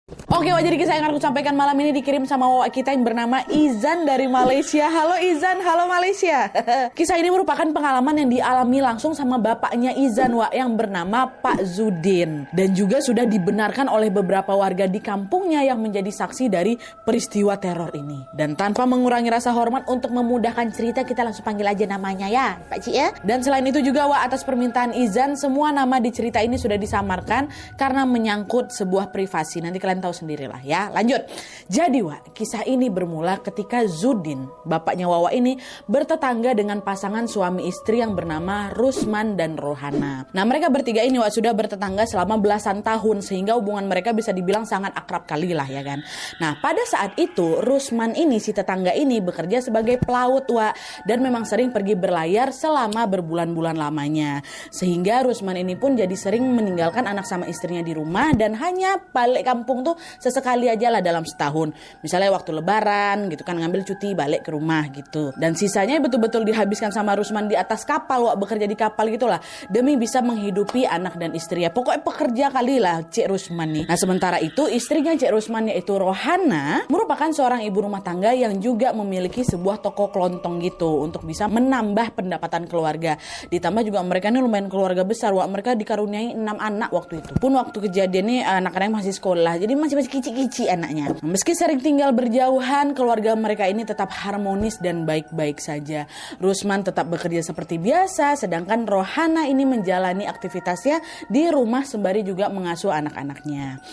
Oke, Wak, jadi kisah yang akan aku sampaikan malam ini dikirim sama Wak kita yang bernama Izan dari Malaysia. Halo Izan, halo Malaysia. Kisah ini merupakan pengalaman yang dialami langsung sama bapaknya Izan, Wak, yang bernama Pak Zudin. Dan juga sudah dibenarkan oleh beberapa warga di kampungnya yang menjadi saksi dari peristiwa teror ini. Dan tanpa mengurangi rasa hormat untuk memudahkan cerita, kita langsung panggil aja namanya ya, Pak Cik ya. Dan selain itu juga, Wak, atas permintaan Izan, semua nama di cerita ini sudah disamarkan karena menyangkut sebuah privasi. Nanti kalian tahu sendirilah ya. Lanjut. Jadi, Wak, kisah ini bermula ketika Zudin, bapaknya Wawa ini, bertetangga dengan pasangan suami istri yang bernama Rusman dan Rohana. Nah, mereka bertiga ini, Wak, sudah bertetangga selama belasan tahun sehingga hubungan mereka bisa dibilang sangat akrab kali lah ya kan. Nah, pada saat itu Rusman ini, si tetangga ini, bekerja sebagai pelaut, Wak, dan memang sering pergi berlayar selama berbulan-bulan lamanya. Sehingga Rusman ini pun jadi sering meninggalkan anak sama istrinya di rumah dan hanya balik kampung tuh sesekali aja lah dalam setahun. Misalnya waktu lebaran gitu kan, ngambil cuti balik ke rumah gitu. Dan sisanya betul-betul dihabiskan sama Rusman di atas kapal, Wak, bekerja di kapal gitulah, demi bisa menghidupi anak dan istrinya. Pokoknya pekerja kali lah Cik Rusman nih. Nah, sementara itu istrinya Cik Rusman, yaitu Rohana, merupakan seorang ibu rumah tangga yang juga memiliki sebuah toko kelontong gitu untuk bisa menambah pendapatan keluarga. Ditambah juga mereka ini lumayan keluarga besar, Wak. Mereka dikaruniai 6 anak waktu itu. Pun waktu kejadian ini anak-anaknya masih sekolah, jadi masih kicik-kicik anaknya. Meski sering tinggal berjauhan, keluarga mereka ini tetap harmonis dan baik-baik saja. Rusman tetap bekerja seperti biasa, sedangkan Rohana ini menjalani aktivitasnya di rumah sembari juga mengasuh anak-anaknya.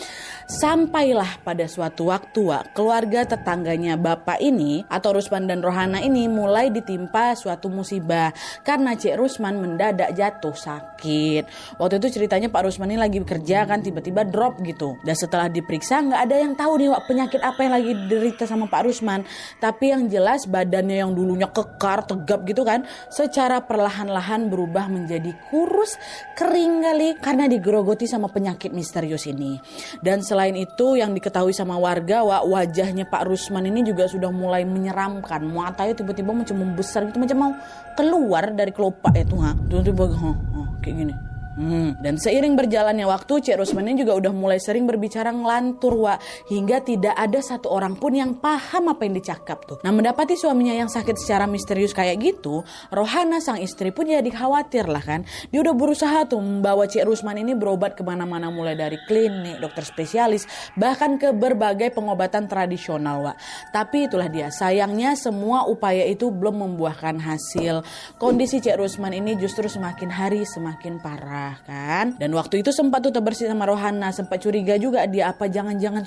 Sampailah pada suatu waktu, Wak, keluarga tetangganya bapak ini atau Rusman dan Rohana ini mulai ditimpa suatu musibah karena Cik Rusman mendadak jatuh sakit. Waktu itu ceritanya Pak Rusman ini lagi bekerja kan, tiba-tiba drop gitu. Dan setelah diperiksa nggak ada yang tahu nih, Wak, penyakit apa yang lagi diderita sama Pak Rusman. Tapi yang jelas badannya yang dulunya kekar, tegap gitu kan, secara perlahan-lahan berubah menjadi kurus, kering kali karena digerogoti sama penyakit misterius ini. Dan selain itu yang diketahui sama warga, Wak, wajahnya Pak Rusman ini juga sudah mulai menyeramkan. Matanya tiba-tiba macam membesar gitu, macam mau keluar dari kelopak itu, tiba-tiba kayak gini. Dan seiring berjalannya waktu, Cik Rusman ini juga udah mulai sering berbicara ngelantur, Wak, hingga tidak ada satu orang pun yang paham apa yang dicakap tuh. Nah, mendapati suaminya yang sakit secara misterius kayak gitu, Rohana sang istri pun jadi khawatir lah kan. Dia udah berusaha tuh membawa Cik Rusman ini berobat kemana-mana, mulai dari klinik, dokter spesialis, bahkan ke berbagai pengobatan tradisional, Wak. Tapi itulah dia, sayangnya semua upaya itu belum membuahkan hasil. Kondisi Cik Rusman ini justru semakin hari semakin parah kan. Dan waktu itu sempat tuh terbersih sama Rohana, sempat curiga juga dia apa jangan-jangan